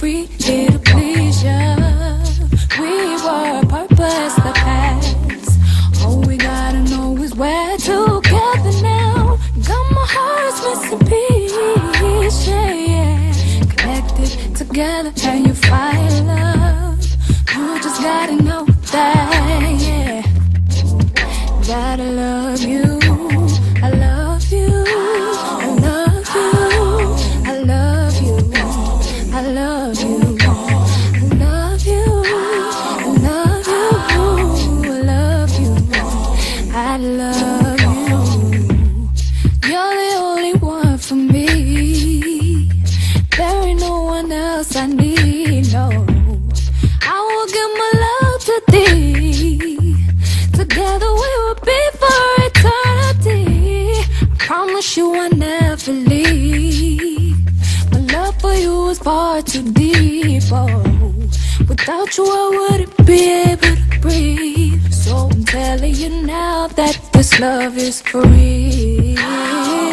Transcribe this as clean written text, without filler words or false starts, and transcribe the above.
free, here to please ya. We were purpose the past. All we gotta know is we're together now. Got my heart's missing piece, yeah, yeah. Connected together and you find love. You just gotta know that, yeah. Gotta love you. I love you. I love you. I love you. I love you. I love you. I love you. I love you. I love you. You're the only one for me. There ain't no one else I need, no. I will give my love to thee. Together we will be for eternity. I promise you I never leave. My love for you is far too deep, oh. Without you I wouldn't be able to breathe. So I'm telling you now that this love is for real.